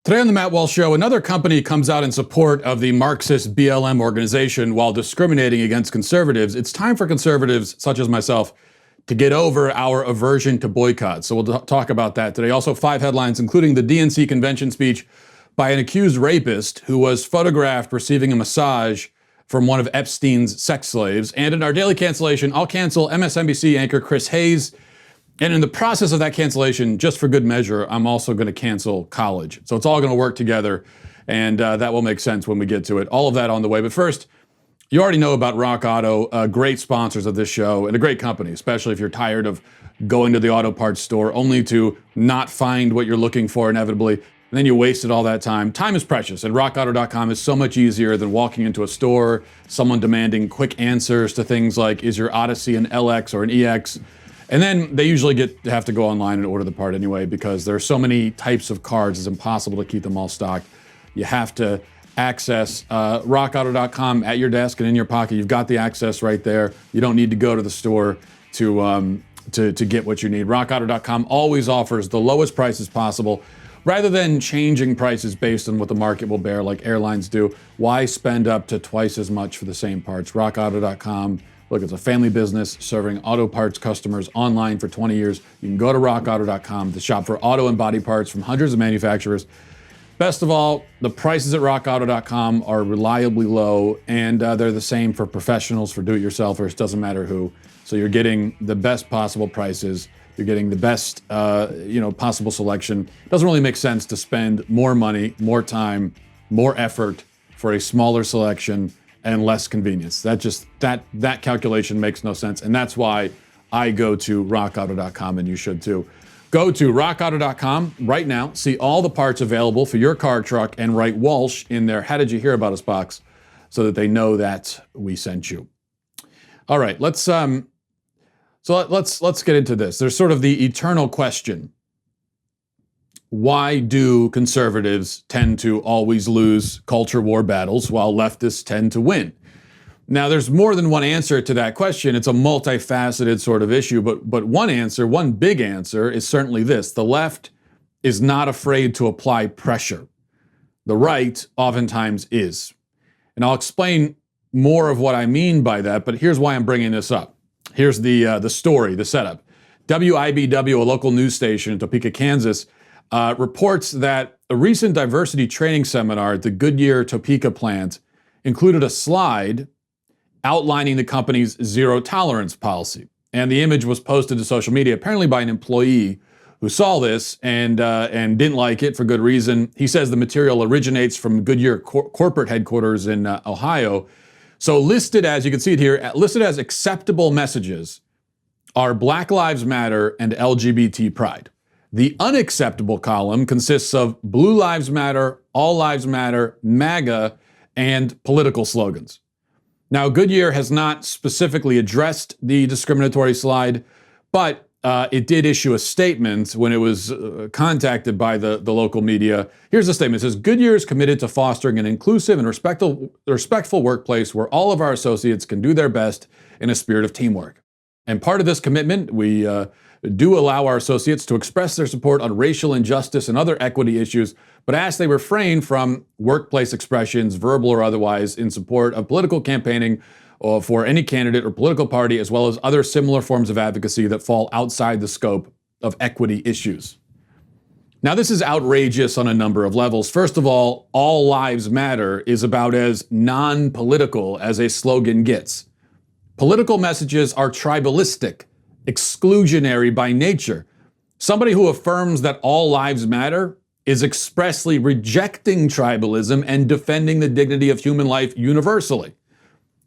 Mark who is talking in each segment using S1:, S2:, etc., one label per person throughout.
S1: Today on the Matt Walsh Show, another company comes out in support of the Marxist BLM organization while discriminating against conservatives. It's time for conservatives, such as myself, to get over our aversion to boycotts. So we'll talk about that today. Also, 5 headlines, including the DNC convention speech by an accused rapist who was photographed receiving a massage from one of Epstein's sex slaves. And in our daily cancellation, I'll cancel MSNBC anchor Chris Hayes. And in the process of that cancellation, just for good measure, I'm also going to cancel college. So it's all going to work together, and that will make sense when we get to it. All of that on the way. But first, you already know about Rock Auto, great sponsors of this show, and a great company, especially if you're tired of going to the auto parts store only to not find what you're looking for inevitably, and then you wasted all that time. Time is precious, and rockauto.com is so much easier than walking into a store, someone demanding quick answers to things like, is your Odyssey an LX or an EX? And then they usually have to go online and order the part anyway because there are so many types of cards, it's impossible to keep them all stocked. You have to access rockauto.com at your desk and in your pocket. You've got the access right there. You don't need to go to the store to get what you need. Rockauto.com always offers the lowest prices possible. Rather than changing prices based on what the market will bear like airlines do, why spend up to twice as much for the same parts? Rockauto.com. Look, it's a family business serving auto parts customers online for 20 years. You can go to rockauto.com to shop for auto and body parts from hundreds of manufacturers. Best of all, the prices at rockauto.com are reliably low, and they're the same for professionals, for do-it-yourselfers, doesn't matter who. So you're getting the best possible prices. You're getting the best possible selection. It doesn't really make sense to spend more money, more time, more effort for a smaller selection and less convenience. That calculation makes no sense, and that's why I go to rockauto.com, and you should too. Go to rockauto.com right now, see all the parts available for your car, truck, and write Walsh in their "How did you hear about us" box so that they know that we sent you. All right, let's get into this. There's sort of the eternal question. Why do conservatives tend to always lose culture war battles while leftists tend to win? Now, there's more than one answer to that question. It's a multifaceted sort of issue, but one answer, one big answer, is certainly this. The left is not afraid to apply pressure. The right oftentimes is. And I'll explain more of what I mean by that, but here's why I'm bringing this up. Here's the story, the setup. WIBW, a local news station in Topeka, Kansas, reports that a recent diversity training seminar at the Goodyear Topeka plant included a slide outlining the company's zero tolerance policy. And the image was posted to social media, apparently by an employee who saw this and didn't like it for good reason. He says the material originates from Goodyear corporate headquarters in Ohio. So listed as, you can see it here, listed as acceptable messages are Black Lives Matter and LGBT pride. The unacceptable column consists of Blue Lives Matter, All Lives Matter, MAGA, and political slogans. Now, Goodyear has not specifically addressed the discriminatory slide, but it did issue a statement when it was contacted by the local media. Here's the statement. It says, Goodyear is committed to fostering an inclusive and respectful workplace where all of our associates can do their best in a spirit of teamwork. And part of this commitment, we do allow our associates to express their support on racial injustice and other equity issues, but ask they refrain from workplace expressions, verbal or otherwise, in support of political campaigning or for any candidate or political party, as well as other similar forms of advocacy that fall outside the scope of equity issues. Now, this is outrageous on a number of levels. First of all lives matter is about as non-political as a slogan gets. Political messages are tribalistic, exclusionary by nature. Somebody who affirms that all lives matter is expressly rejecting tribalism and defending the dignity of human life universally.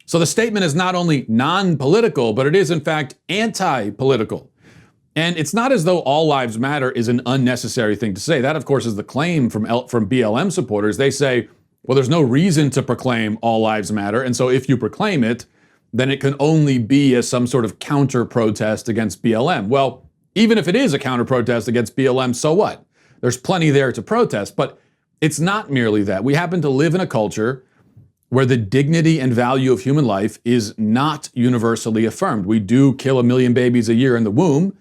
S1: So the statement is not only non-political, but it is in fact anti-political. And it's not as though all lives matter is an unnecessary thing to say. That, of course, is the claim from BLM supporters. They say, well, there's no reason to proclaim all lives matter. And so if you proclaim it, then it can only be as some sort of counter-protest against BLM. Well, even if it is a counter-protest against BLM, so what? There's plenty there to protest, but it's not merely that. We happen to live in a culture where the dignity and value of human life is not universally affirmed. We do kill 1 million babies a year in the womb,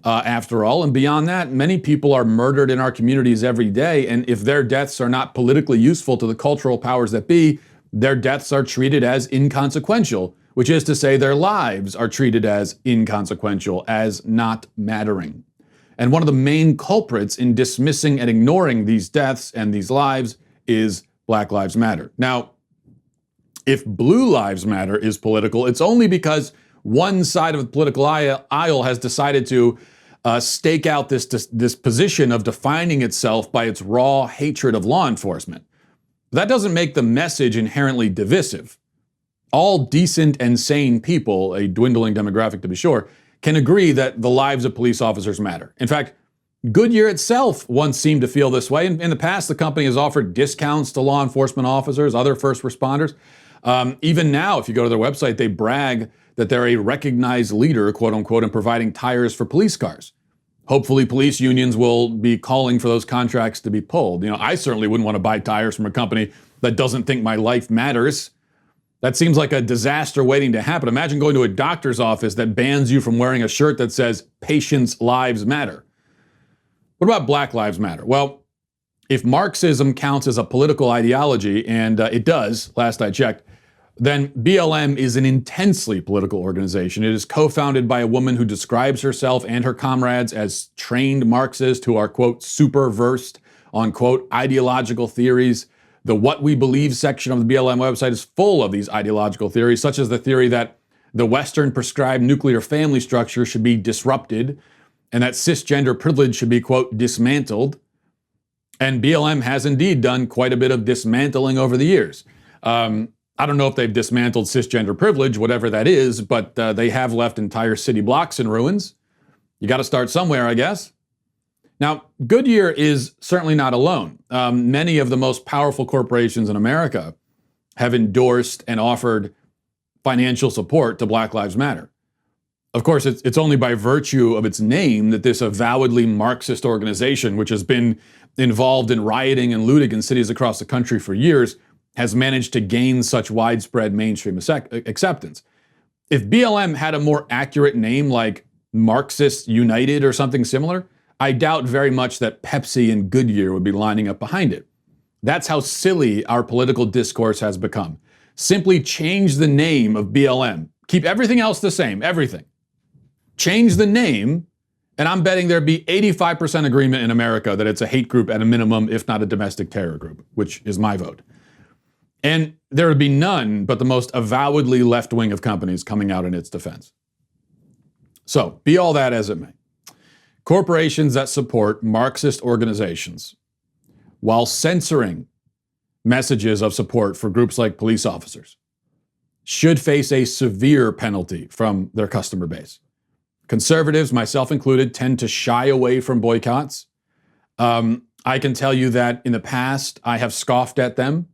S1: after all. And beyond that, many people are murdered in our communities every day. And if their deaths are not politically useful to the cultural powers that be, their deaths are treated as inconsequential, which is to say their lives are treated as inconsequential, as not mattering. And one of the main culprits in dismissing and ignoring these deaths and these lives is Black Lives Matter. Now, if Blue Lives Matter is political, it's only because one side of the political aisle has decided to stake out this position of defining itself by its raw hatred of law enforcement. That doesn't make the message inherently divisive. All decent and sane people, a dwindling demographic to be sure, can agree that the lives of police officers matter. In fact, Goodyear itself once seemed to feel this way. In the past, the company has offered discounts to law enforcement officers, other first responders. Even now, if you go to their website, they brag that they're a recognized leader, quote unquote, in providing tires for police cars. Hopefully, police unions will be calling for those contracts to be pulled. You know, I certainly wouldn't want to buy tires from a company that doesn't think my life matters. That seems like a disaster waiting to happen. Imagine going to a doctor's office that bans you from wearing a shirt that says patients' lives matter. What about Black Lives Matter? Well, if Marxism counts as a political ideology, and it does, last I checked, then BLM is an intensely political organization. It is co-founded by a woman who describes herself and her comrades as trained Marxists who are, quote, super versed on, quote, ideological theories. The What We Believe section of the BLM website is full of these ideological theories, such as the theory that the Western prescribed nuclear family structure should be disrupted and that cisgender privilege should be, quote, dismantled. And BLM has indeed done quite a bit of dismantling over the years. I don't know if they've dismantled cisgender privilege, whatever that is, but they have left entire city blocks in ruins. You got to start somewhere, I guess. Now, Goodyear is certainly not alone. Many of the most powerful corporations in America have endorsed and offered financial support to Black Lives Matter. Of course, it's only by virtue of its name that this avowedly Marxist organization, which has been involved in rioting and looting in cities across the country for years, has managed to gain such widespread mainstream acceptance. If BLM had a more accurate name like Marxists United or something similar, I doubt very much that Pepsi and Goodyear would be lining up behind it. That's how silly our political discourse has become. Simply change the name of BLM. Keep everything else the same, everything. Change the name, and I'm betting there'd be 85% agreement in America that it's a hate group at a minimum, if not a domestic terror group, which is my vote. And there would be none but the most avowedly left-wing of companies coming out in its defense. So, be all that as it may. Corporations that support Marxist organizations while censoring messages of support for groups like police officers should face a severe penalty from their customer base. Conservatives, myself included, tend to shy away from boycotts. I can tell you that in the past, I have scoffed at them.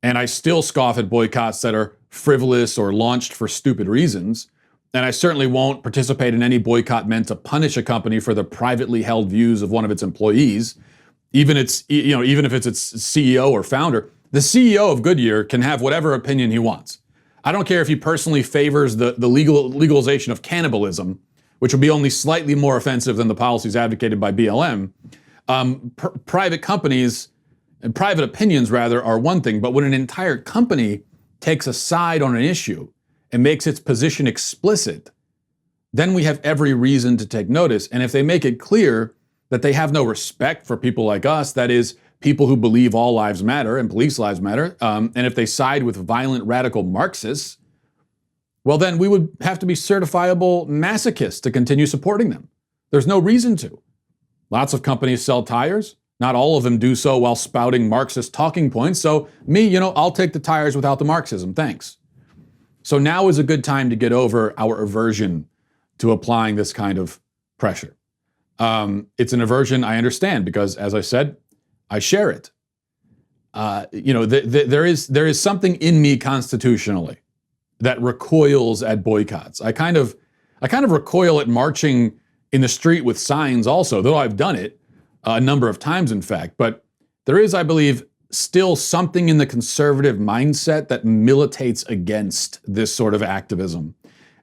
S1: And I still scoff at boycotts that are frivolous or launched for stupid reasons. And I certainly won't participate in any boycott meant to punish a company for the privately held views of one of its employees, even if it's its CEO or founder. The CEO of Goodyear can have whatever opinion he wants. I don't care if he personally favors the legalization of cannibalism, which would be only slightly more offensive than the policies advocated by BLM. Private companies and private opinions, rather, are one thing, but when an entire company takes a side on an issue and makes its position explicit, then we have every reason to take notice. And if they make it clear that they have no respect for people like us, that is, people who believe all lives matter and police lives matter, and if they side with violent radical Marxists, well, then we would have to be certifiable masochists to continue supporting them. There's no reason to. Lots of companies sell tires. Not all of them do so while spouting Marxist talking points. So me, I'll take the tires without the Marxism, thanks. So now is a good time to get over our aversion to applying this kind of pressure. It's an aversion I understand because, as I said, I share it. There is something in me constitutionally that recoils at boycotts. I kind of recoil at marching in the street with signs also, though I've done it a number of times, in fact. But there is, I believe, still something in the conservative mindset that militates against this sort of activism.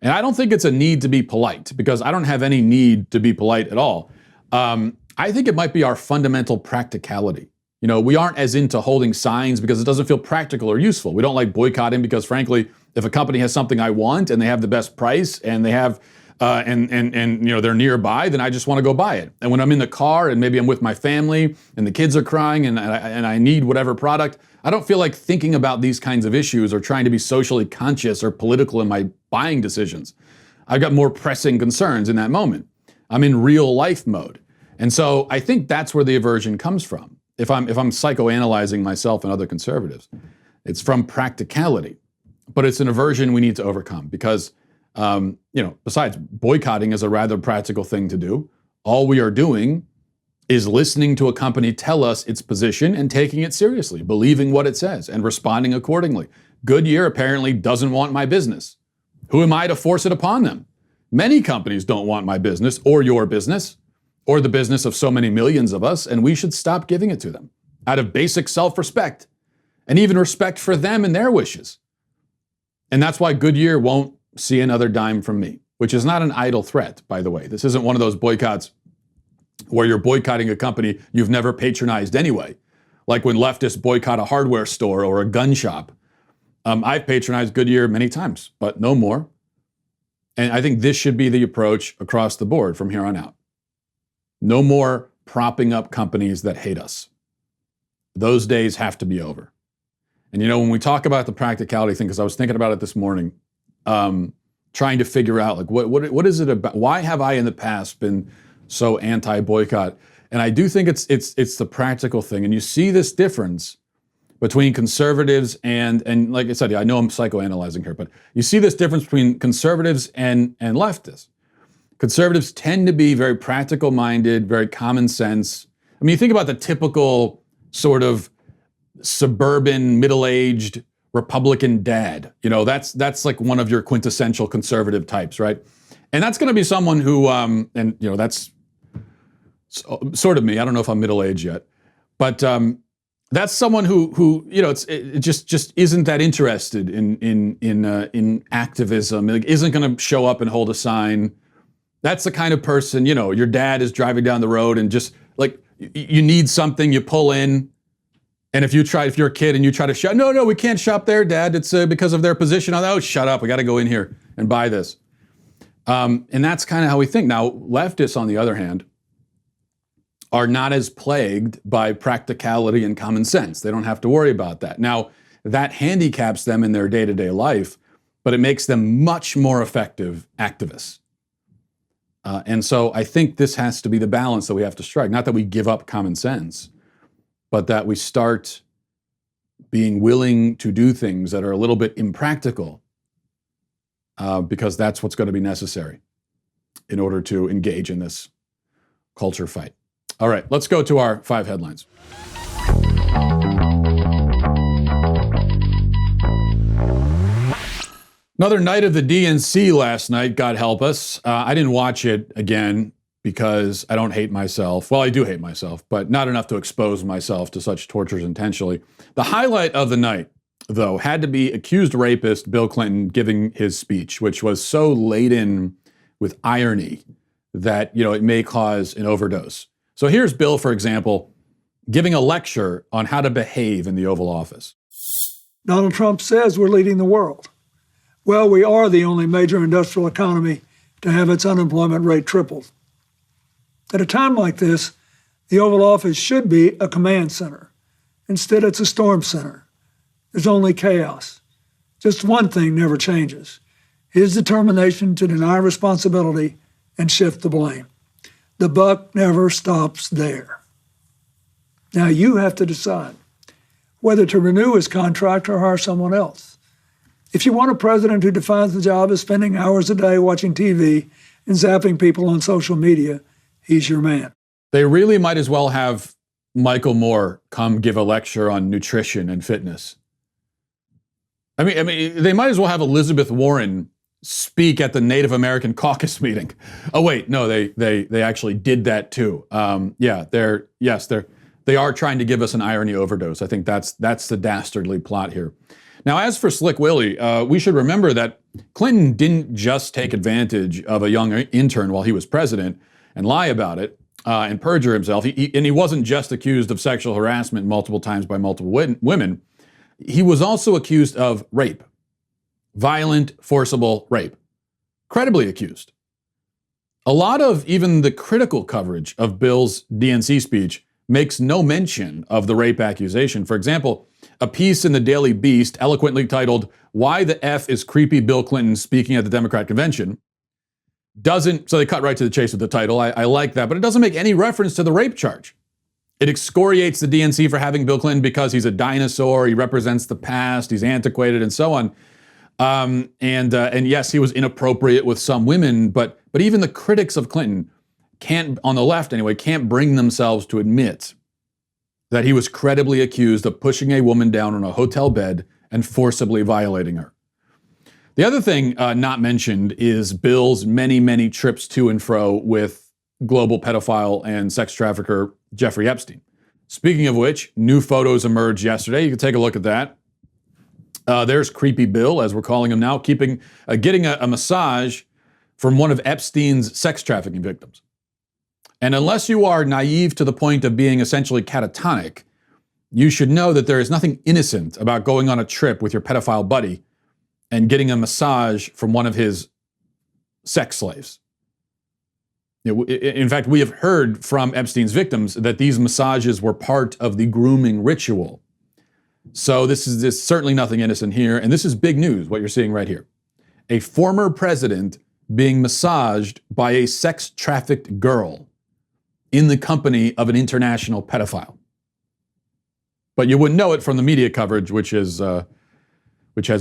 S1: And I don't think it's a need to be polite, because I don't have any need to be polite at all. I think it might be our fundamental practicality. You know, we aren't as into holding signs because it doesn't feel practical or useful. We don't like boycotting because, frankly, if a company has something I want and they have the best price and they have and you know, they're nearby, then I just want to go buy it. And when I'm in the car and maybe I'm with my family and the kids are crying and I need whatever product, I don't feel like thinking about these kinds of issues or trying to be socially conscious or political in my buying decisions. I've got more pressing concerns in that moment. I'm in real life mode. And so I think that's where the aversion comes from. If I'm psychoanalyzing myself and other conservatives, it's from practicality. But it's an aversion we need to overcome because, you know, besides boycotting is a rather practical thing to do. All we are doing is listening to a company tell us its position and taking it seriously, believing what it says and responding accordingly. Goodyear apparently doesn't want my business. Who am I to force it upon them? Many companies don't want my business or your business or the business of so many millions of us, and we should stop giving it to them out of basic self-respect and even respect for them and their wishes. And that's why Goodyear won't see another dime from me, which is not an idle threat, by the way. This isn't one of those boycotts where you're boycotting a company you've never patronized anyway, like when leftists boycott a hardware store or a gun shop. I've patronized Goodyear many times, but no more. And I think this should be the approach across the board from here on out. No more propping up companies that hate us. Those days have to be over. And you know, when we talk about the practicality thing, because I was thinking about it this morning, trying to figure out like what is it about? Why have I in the past been so anti-boycott? And I do think it's the practical thing. And you see this difference between conservatives and like I said, I know I'm psychoanalyzing here, but you see this difference between conservatives and leftists. Conservatives tend to be very practical minded, very common sense. I mean, you think about the typical sort of suburban, middle-aged Republican dad. You know, that's like one of your quintessential conservative types, right? And that's going to be someone who, and you know, that's sort of me. I don't know if I'm middle-aged yet, but that's someone who you know, it just isn't that interested in activism. Like, isn't going to show up and hold a sign. That's the kind of person, you know, your dad is driving down the road and just like you need something, you pull in. And if you're a kid and you try to shop, no, we can't shop there, Dad. It's because of their position on, oh, shut up. We got to go in here and buy this. And that's kind of how we think. Now, leftists, on the other hand, are not as plagued by practicality and common sense. They don't have to worry about that. Now, that handicaps them in their day-to-day life, but it makes them much more effective activists. And so I think this has to be the balance that we have to strike. Not that we give up common sense, but that we start being willing to do things that are a little bit impractical because that's what's going to be necessary in order to engage in this culture fight. All right, let's go to our 5 headlines. Another night of the DNC last night, God help us. I didn't watch it again because I don't hate myself. Well, I do hate myself, but not enough to expose myself to such tortures intentionally. The highlight of the night, though, had to be accused rapist Bill Clinton giving his speech, which was so laden with irony that, you know, it may cause an overdose. So here's Bill, for example, giving a lecture on how to behave in the Oval Office.
S2: Donald Trump says we're leading the world. Well, we are the only major industrial economy to have its unemployment rate tripled. At a time like this, the Oval Office should be a command center. Instead, it's a storm center. There's only chaos. Just one thing never changes: his determination to deny responsibility and shift the blame. The buck never stops there. Now you have to decide whether to renew his contract or hire someone else. If you want a president who defines the job as spending hours a day watching TV and zapping people on social media, he's your man.
S1: They really might as well have Michael Moore come give a lecture on nutrition and fitness. I mean, they might as well have Elizabeth Warren speak at the Native American caucus meeting. Oh wait, no, they actually did that too. They are trying to give us an irony overdose. I think that's the dastardly plot here. Now, as for Slick Willie, we should remember that Clinton didn't just take advantage of a young intern while he was president and lie about it and perjure himself. He wasn't just accused of sexual harassment multiple times by multiple women. He was also accused of rape, violent, forcible rape, credibly accused. A lot of even the critical coverage of Bill's DNC speech makes no mention of the rape accusation. For example, a piece in the Daily Beast eloquently titled, "Why the F is Creepy Bill Clinton Speaking at the Democrat Convention?" so they cut right to the chase with the title. I like that, but it doesn't make any reference to the rape charge. It excoriates the DNC for having Bill Clinton because he's a dinosaur, he represents the past, he's antiquated, and so on. And yes, he was inappropriate with some women, but even the critics of Clinton can't, on the left anyway, can't bring themselves to admit that he was credibly accused of pushing a woman down on a hotel bed and forcibly violating her. The other thing not mentioned is Bill's many, many trips to and fro with global pedophile and sex trafficker Jeffrey Epstein. Speaking of which, new photos emerged yesterday. You can take a look at that. There's Creepy Bill, as we're calling him now, getting a massage from one of Epstein's sex trafficking victims. And unless you are naive to the point of being essentially catatonic, you should know that there is nothing innocent about going on a trip with your pedophile buddy and getting a massage from one of his sex slaves. In fact, we have heard from Epstein's victims that these massages were part of the grooming ritual. So there's certainly nothing innocent here. And this is big news, what you're seeing right here. A former president being massaged by a sex-trafficked girl in the company of an international pedophile. But you wouldn't know it from the media coverage, which has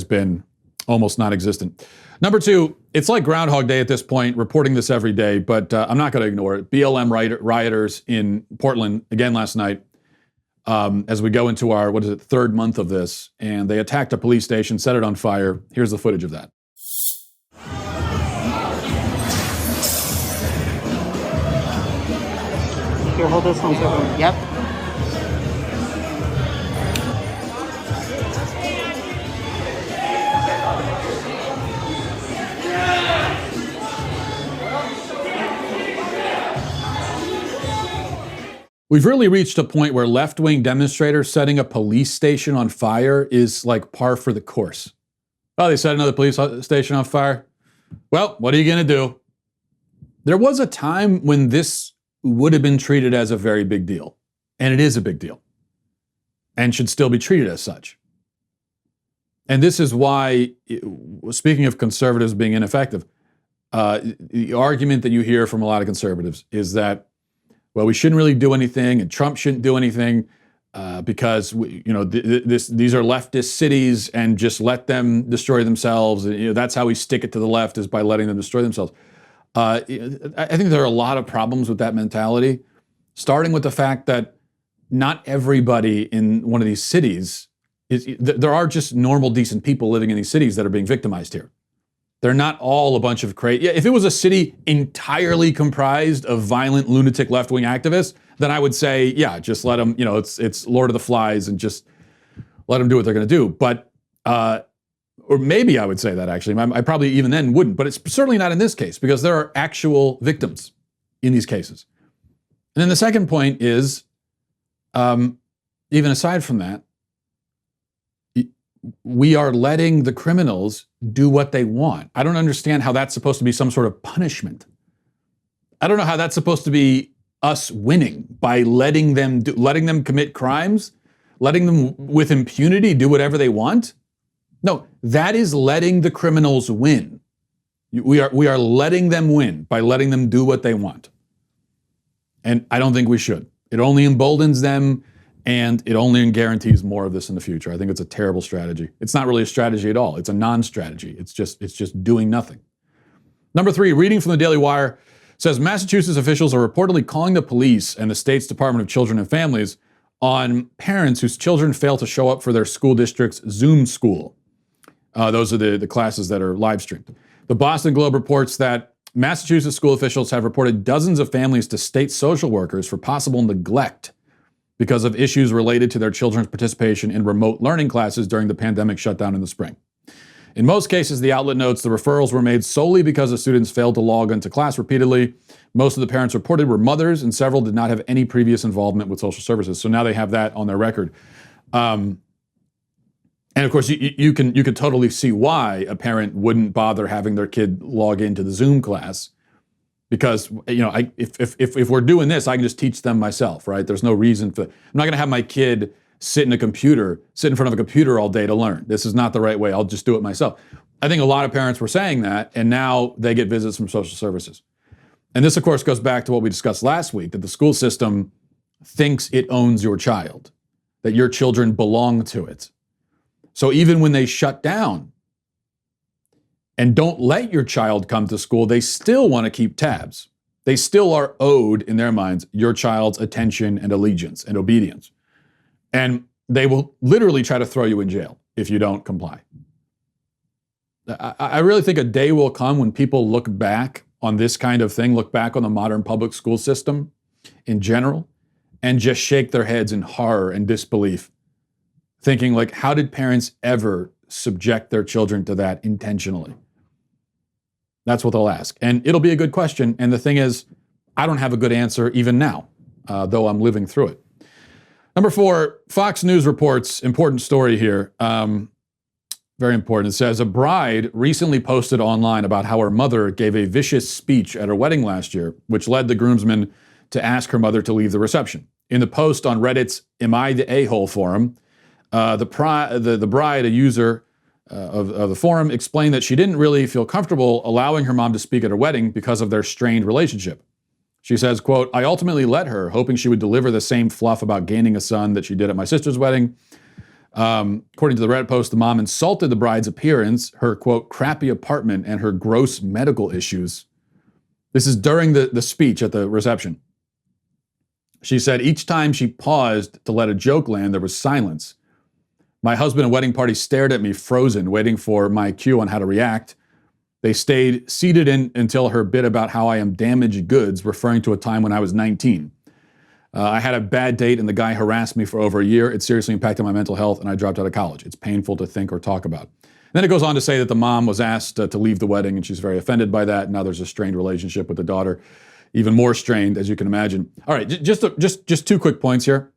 S1: been almost non-existent. Number two, it's like Groundhog Day at this point, reporting this every day, but I'm not going to ignore it. BLM rioters in Portland again last night, as we go into our, third month of this, and they attacked a police station, set it on fire. Here's the footage of that.
S3: Here, hold this one. Yep.
S1: We've really reached a point where left-wing demonstrators setting a police station on fire is like par for the course. Oh, they set another police station on fire? Well, what are you going to do? There was a time when this would have been treated as a very big deal. And it is a big deal. And should still be treated as such. And this is why, speaking of conservatives being ineffective, the argument that you hear from a lot of conservatives is that, well, we shouldn't really do anything, and Trump shouldn't do anything because these are leftist cities, and just let them destroy themselves. That's how we stick it to the left, is by letting them destroy themselves. I think there are a lot of problems with that mentality, starting with the fact that not everybody in one of these cities there are just normal, decent people living in these cities that are being victimized here. They're not all a bunch of crazy. Yeah, if it was a city entirely comprised of violent, lunatic left-wing activists, then I would say, yeah, just let them, it's Lord of the Flies, and just let them do what they're going to do. But, or maybe I would say that actually. I probably even then wouldn't, but it's certainly not in this case, because there are actual victims in these cases. And then the second point is, even aside from that, we are letting the criminals do what they want. I don't understand how that's supposed to be some sort of punishment. I don't know how that's supposed to be us winning by letting them commit crimes, letting them with impunity do whatever they want. No, that is letting the criminals win. We are letting them win by letting them do what they want. And I don't think we should. It only emboldens them, and it only guarantees more of this in the future. I think it's a terrible strategy. It's not really a strategy at all. It's a non-strategy. It's just doing nothing. Number three, reading from the Daily Wire, says Massachusetts officials are reportedly calling the police and the state's Department of Children and Families on parents whose children fail to show up for their school district's Zoom school. Those are the classes that are live streamed. The Boston Globe reports that Massachusetts school officials have reported dozens of families to state social workers for possible neglect because of issues related to their children's participation in remote learning classes during the pandemic shutdown in the spring. In most cases, the outlet notes the referrals were made solely because the students failed to log into class repeatedly. Most of the parents reported were mothers, and several did not have any previous involvement with social services. So now they have that on their record. And of course, you can totally see why a parent wouldn't bother having their kid log into the Zoom class, because if we're doing this, I can just teach them myself, right? There's no reason for. I'm not going to have my kid sit in front of a computer all day to learn. This is not the right way. I'll just do it myself. I think a lot of parents were saying that, and now they get visits from social services. And this, of course, goes back to what we discussed last week, that the school system thinks it owns your child, that your children belong to it. So even when they shut down and don't let your child come to school, they still want to keep tabs. They still are owed, in their minds, your child's attention and allegiance and obedience. And they will literally try to throw you in jail if you don't comply. I really think a day will come when people look back on this kind of thing, look back on the modern public school system in general, and just shake their heads in horror and disbelief, thinking like, how did parents ever subject their children to that intentionally? That's what they'll ask. And it'll be a good question. And the thing is, I don't have a good answer even now, though I'm living through it. Number 4, Fox News reports, important story here, very important. It says, a bride recently posted online about how her mother gave a vicious speech at her wedding last year, which led the groomsmen to ask her mother to leave the reception. In the post on Reddit's Am I the A-hole forum, the bride, a user of the forum, explained that she didn't really feel comfortable allowing her mom to speak at her wedding because of their strained relationship. She says, quote, I ultimately let her, hoping she would deliver the same fluff about gaining a son that she did at my sister's wedding. According to the Reddit post, the mom insulted the bride's appearance, her, quote, crappy apartment, and her gross medical issues. This is during the speech at the reception. She said, each time she paused to let a joke land, there was silence. My husband and wedding party stared at me frozen, waiting for my cue on how to react. They stayed seated until her bit about how I am damaged goods, referring to a time when I was 19. I had a bad date and the guy harassed me for over a year. It seriously impacted my mental health and I dropped out of college. It's painful to think or talk about. And then it goes on to say that the mom was asked to leave the wedding and she's very offended by that. Now there's a strained relationship with the daughter, even more strained, as you can imagine. All right, just 2 quick points here.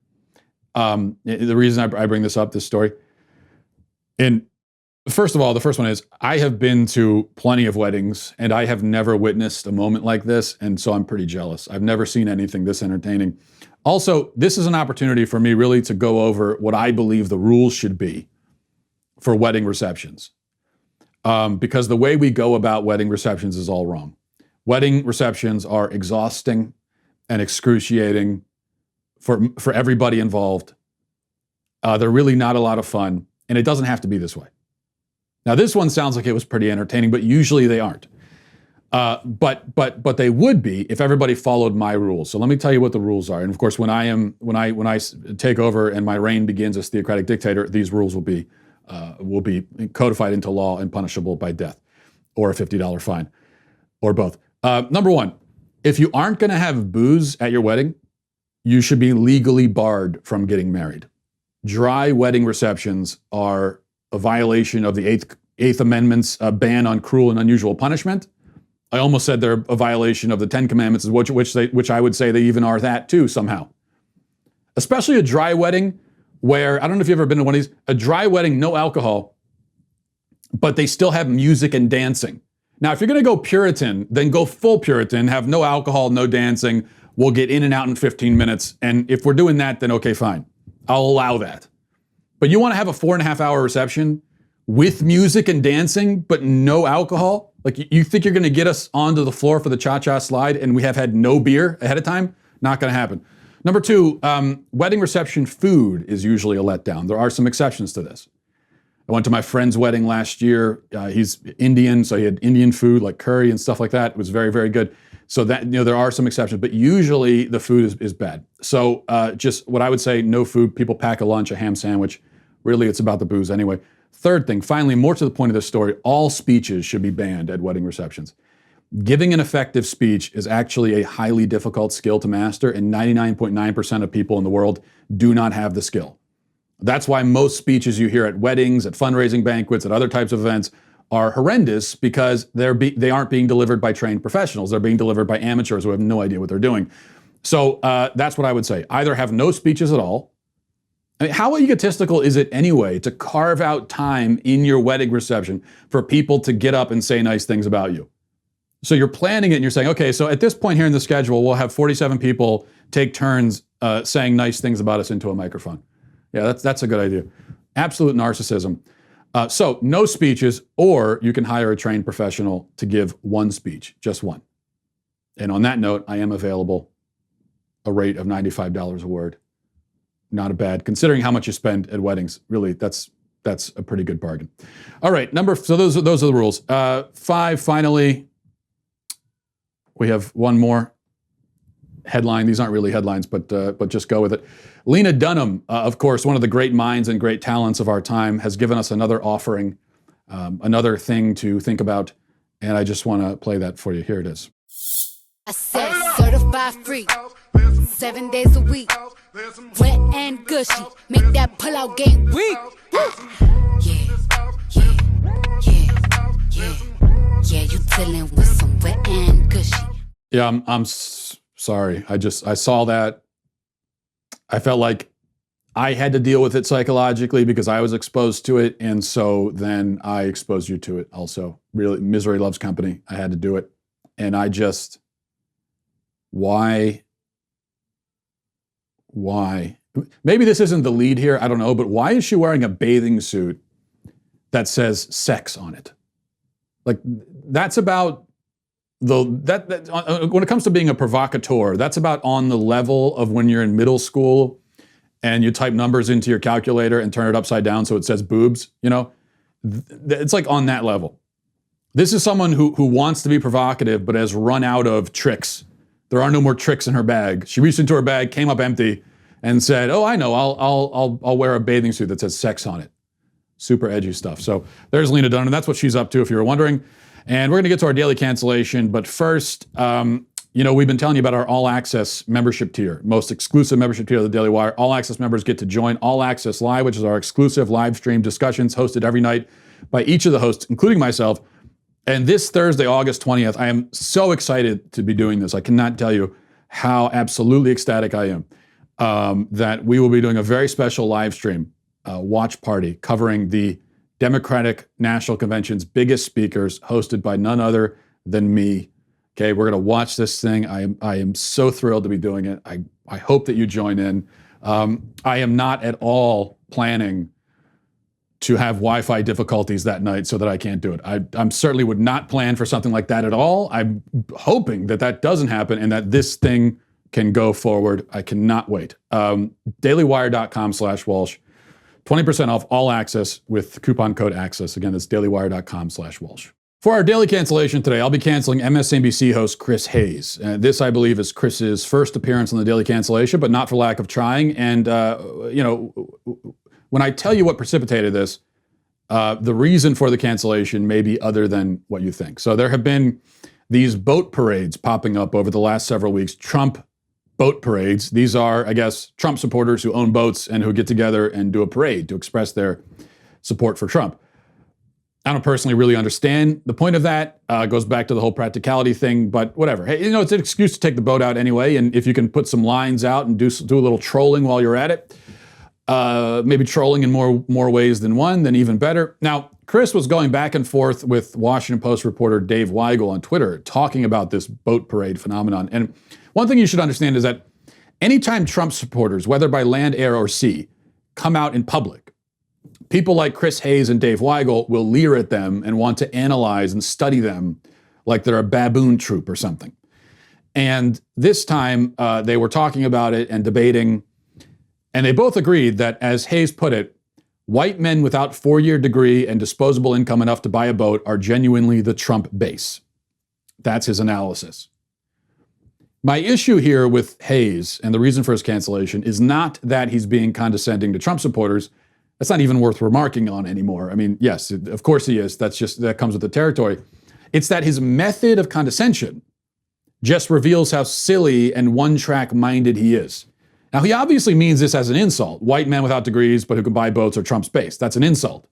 S1: The reason I bring this story. And first of all, the first one is I have been to plenty of weddings and I have never witnessed a moment like this. And so I'm pretty jealous. I've never seen anything this entertaining. Also, this is an opportunity for me really to go over what I believe the rules should be for wedding receptions. Because the way we go about wedding receptions is all wrong. Wedding receptions are exhausting and excruciating for everybody involved. They're really not a lot of fun, and it doesn't have to be this way. Now, this one sounds like it was pretty entertaining, but usually they aren't. But they would be if everybody followed my rules. So let me tell you what the rules are. And of course, when I take over and my reign begins as theocratic dictator, these rules will be codified into law and punishable by death or a $50 fine or both. Number 1, if you aren't going to have booze at your wedding, you should be legally barred from getting married. Dry wedding receptions are a violation of the Eighth Amendment's ban on cruel and unusual punishment. I almost said they're a violation of the 10 Commandments, which I would say they even are that too somehow. Especially a dry wedding where, I don't know if you've ever been to one of these, a dry wedding, no alcohol, but they still have music and dancing. Now, if you're gonna go Puritan, then go full Puritan, have no alcohol, no dancing, we'll get in and out in 15 minutes. And if we're doing that, then okay, fine. I'll allow that. But you wanna have a 4.5-hour reception with music and dancing, but no alcohol? Like you think you're gonna get us onto the floor for the cha-cha slide and we have had no beer ahead of time? Not gonna happen. Number 2, wedding reception food is usually a letdown. There are some exceptions to this. I went to my friend's wedding last year. He's Indian, so he had Indian food like curry and stuff like that. It was very, very good. So that, there are some exceptions, but usually the food is bad. So just what I would say, no food. People pack a lunch, a ham sandwich. Really, it's about the booze anyway. Third thing, finally, more to the point of this story, all speeches should be banned at wedding receptions. Giving an effective speech is actually a highly difficult skill to master, and 99.9% of people in the world do not have the skill. That's why most speeches you hear at weddings, at fundraising banquets, at other types of events are horrendous because they aren't being delivered by trained professionals. They're being delivered by amateurs who have no idea what they're doing. So that's what I would say. Either have no speeches at all. I mean, how egotistical is it anyway to carve out time in your wedding reception for people to get up and say nice things about you? So you're planning it and you're saying, okay, so at this point here in the schedule, we'll have 47 people take turns saying nice things about us into a microphone. Yeah, that's a good idea. Absolute narcissism. So no speeches, or you can hire a trained professional to give one speech, just one. And on that note, I am available. A rate of $95 a word. Not a bad, considering how much you spend at weddings. Really, that's a pretty good bargain. All right, so those are the rules. 5, finally, we have one more headline. These aren't really headlines, but just go with it. Lena Dunham, of course, one of the great minds and great talents of our time, has given us another offering, another thing to think about, and I just want to play that for you. Here it is.
S4: I said certified free, 7 days a week, wet and gushy, make that pull-out game weak. Yeah, you dealing with some wet and gushy.
S1: Yeah, I'm sorry. I saw that. I felt like I had to deal with it psychologically because I was exposed to it, and so then I exposed you to it also. Really, misery loves company. I had to do it, and I just... Why? Maybe this isn't the lead here, I don't know, but why is she wearing a bathing suit that says sex on it? Like, that's about when it comes to being a provocateur, that's about on the level of when you're in middle school and you type numbers into your calculator and turn it upside down so it says boobs, you know? It's like on that level. This is someone who wants to be provocative but has run out of tricks. There are no more tricks in her bag. She reached into her bag, came up empty, and said, "Oh, I know. I'll wear a bathing suit that says sex on it." Super edgy stuff. So there's Lena Dunham. That's what she's up to, if you were wondering. And we're going to get to our daily cancellation. But first, we've been telling you about our All Access membership tier, most exclusive membership tier of the Daily Wire. All Access members get to join All Access Live, which is our exclusive live stream discussions hosted every night by each of the hosts, including myself. And this Thursday, August 20th, I am so excited to be doing this. I cannot tell you how absolutely ecstatic I am that we will be doing a very special live stream watch party covering the Democratic National Convention's biggest speakers, hosted by none other than me. Okay, we're going to watch this thing. I am so thrilled to be doing it. I hope that you join in. I am not at all planning to have Wi-Fi difficulties that night so that I can't do it. I certainly would not plan for something like that at all. I'm hoping that doesn't happen and that this thing can go forward. I cannot wait. dailywire.com/Walsh. 20% off all access with coupon code ACCESS. Again, that's dailywire.com/Walsh. For our daily cancellation today, I'll be canceling MSNBC host Chris Hayes. This, I believe, is Chris's first appearance on the daily cancellation, but not for lack of trying. And, when I tell you what precipitated this, the reason for the cancellation may be other than what you think. So there have been these boat parades popping up over the last several weeks, Trump boat parades. These are, I guess, Trump supporters who own boats and who get together and do a parade to express their support for Trump. I don't personally really understand the point of that. Goes back to the whole practicality thing, but whatever. Hey, it's an excuse to take the boat out anyway, and if you can put some lines out and do a little trolling while you're at it, maybe trolling in more ways than one, then even better. Now, Chris was going back and forth with Washington Post reporter Dave Weigel on Twitter talking about this boat parade phenomenon. And one thing you should understand is that anytime Trump supporters, whether by land, air, or sea, come out in public, people like Chris Hayes and Dave Weigel will leer at them and want to analyze and study them like they're a baboon troop or something. And this time they were talking about it and debating. And they both agreed that, as Hayes put it, white men without 4-year degree and disposable income enough to buy a boat are genuinely the Trump base. That's his analysis. My issue here with Hayes and the reason for his cancellation is not that he's being condescending to Trump supporters. That's not even worth remarking on anymore. I mean, yes, of course he is. That comes with the territory. It's that his method of condescension just reveals how silly and one-track minded he is. Now, he obviously means this as an insult. White men without degrees, but who can buy boats are Trump's base. That's an insult.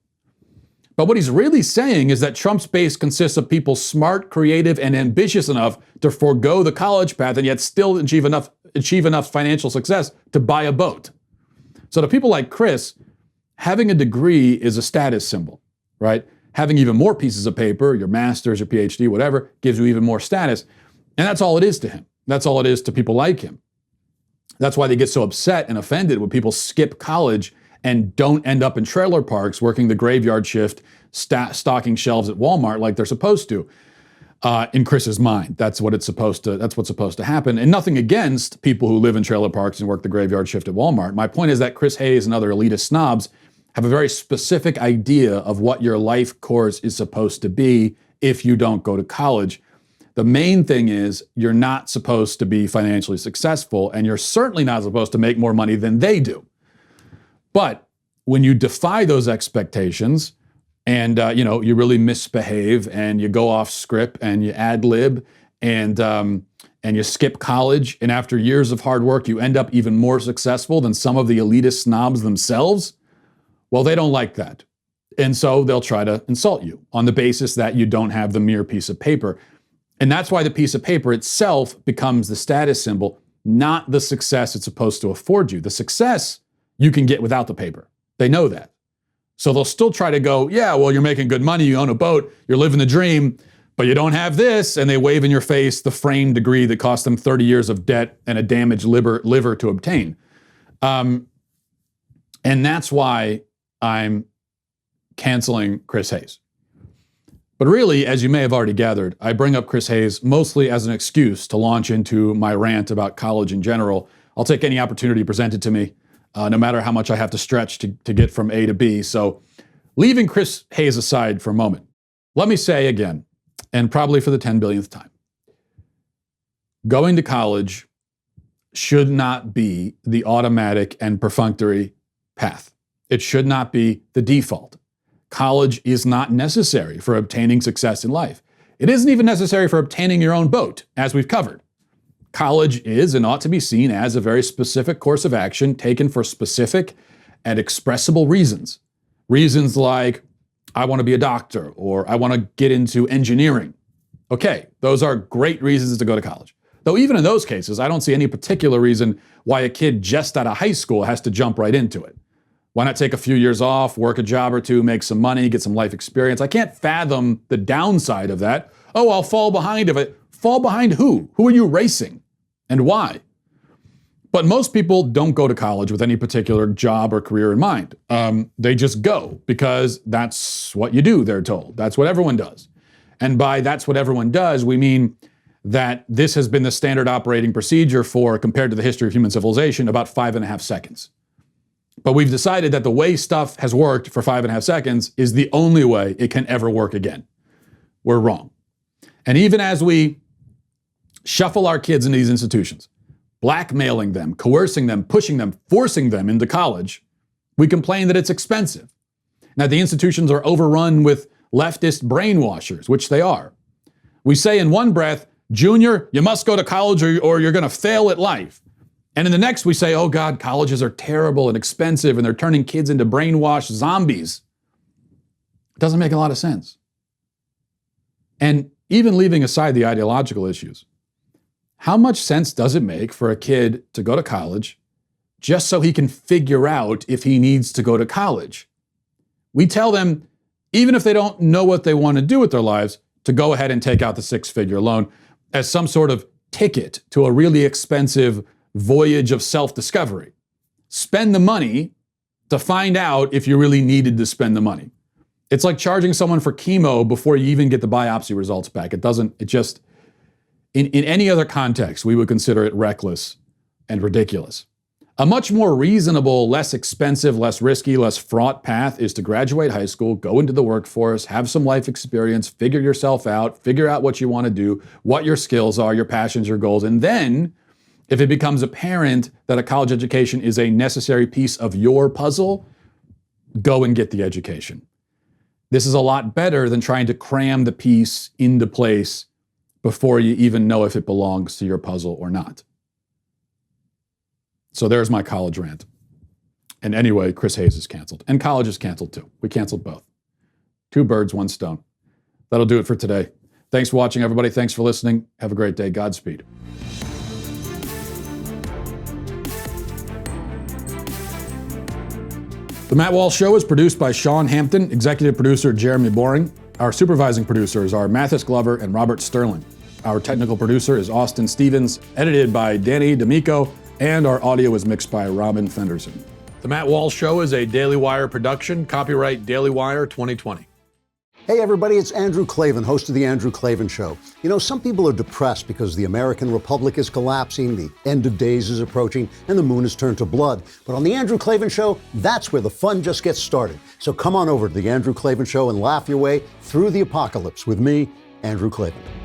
S1: But what he's really saying is that Trump's base consists of people smart, creative, and ambitious enough to forego the college path and yet still achieve enough financial success to buy a boat. So to people like Chris, having a degree is a status symbol, right? Having even more pieces of paper, your master's, your PhD, whatever, gives you even more status. And that's all it is to him. That's all it is to people like him. That's why they get so upset and offended when people skip college and don't end up in trailer parks working the graveyard shift, stocking shelves at Walmart like they're supposed to. In Chris's mind, that's what's supposed to happen. And nothing against people who live in trailer parks and work the graveyard shift at Walmart. My point is that Chris Hayes and other elitist snobs have a very specific idea of what your life course is supposed to be if you don't go to college. The main thing is you're not supposed to be financially successful, and you're certainly not supposed to make more money than they do. But when you defy those expectations and you really misbehave and you go off script and you ad lib and you skip college, and after years of hard work you end up even more successful than some of the elitist snobs themselves, well, they don't like that. And so they'll try to insult you on the basis that you don't have the mere piece of paper. And that's why the piece of paper itself becomes the status symbol, not the success it's supposed to afford you. The success you can get without the paper. They know that. So they'll still try to go, yeah, well, you're making good money, you own a boat, you're living the dream, but you don't have this, and they wave in your face the framed degree that cost them 30 years of debt and a damaged liver to obtain. And that's why I'm canceling Chris Hayes. But really, as you may have already gathered, I bring up Chris Hayes mostly as an excuse to launch into my rant about college in general. I'll take any opportunity presented to me, no matter how much I have to stretch to get from A to B. So leaving Chris Hayes aside for a moment, let me say again, and probably for the 10 billionth time, going to college should not be the automatic and perfunctory path. It should not be the default. College is not necessary for obtaining success in life. It isn't even necessary for obtaining your own boat, as we've covered. College is and ought to be seen as a very specific course of action taken for specific and expressible reasons. Reasons like, I want to be a doctor, or I want to get into engineering. Okay, those are great reasons to go to college. Though even in those cases, I don't see any particular reason why a kid just out of high school has to jump right into it. Why not take a few years off, work a job or two, make some money, get some life experience? I can't fathom the downside of that. Oh, I'll fall behind of it. Fall behind who? Who are you racing? And why? But most people don't go to college with any particular job or career in mind. They just go because that's what you do, they're told. That's what everyone does. And by that's what everyone does, we mean that this has been the standard operating procedure for, compared to the history of human civilization, about 5.5 seconds. But we've decided that the way stuff has worked for 5.5 seconds is the only way it can ever work again. We're wrong. And even as we shuffle our kids into these institutions, blackmailing them, coercing them, pushing them, forcing them into college, we complain that it's expensive. Now, the institutions are overrun with leftist brainwashers, which they are. We say in one breath, Junior, you must go to college or you're going to fail at life. And in the next, we say, oh God, colleges are terrible and expensive and they're turning kids into brainwashed zombies. It doesn't make a lot of sense. And even leaving aside the ideological issues, how much sense does it make for a kid to go to college just so he can figure out if he needs to go to college? We tell them, even if they don't know what they want to do with their lives, to go ahead and take out the 6-figure loan as some sort of ticket to a really expensive voyage of self-discovery. Spend the money to find out if you really needed to spend the money. It's like charging someone for chemo before you even get the biopsy results back. In any other context, we would consider it reckless and ridiculous. A much more reasonable, less expensive, less risky, less fraught path is to graduate high school, go into the workforce, have some life experience, figure yourself out, figure out what you want to do, what your skills are, your passions, your goals, and then if it becomes apparent that a college education is a necessary piece of your puzzle, go and get the education. This is a lot better than trying to cram the piece into place before you even know if it belongs to your puzzle or not. So there's my college rant. And anyway, Chris Hayes is canceled. And college is canceled too. We canceled both. Two birds, one stone. That'll do it for today. Thanks for watching, everybody. Thanks for listening. Have a great day. Godspeed. The Matt Walsh Show is produced by Sean Hampton, executive producer Jeremy Boring. Our supervising producers are Mathis Glover and Robert Sterling. Our technical producer is Austin Stevens, edited by Danny D'Amico, and our audio is mixed by Robin Fenderson. The Matt Walsh Show is a Daily Wire production, copyright Daily Wire 2020.
S5: Hey everybody, it's Andrew Klavan, host of The Andrew Klavan Show. You know, some people are depressed because the American Republic is collapsing, the end of days is approaching, and the moon has turned to blood. But on The Andrew Klavan Show, that's where the fun just gets started. So come on over to The Andrew Klavan Show and laugh your way through the apocalypse with me, Andrew Klavan.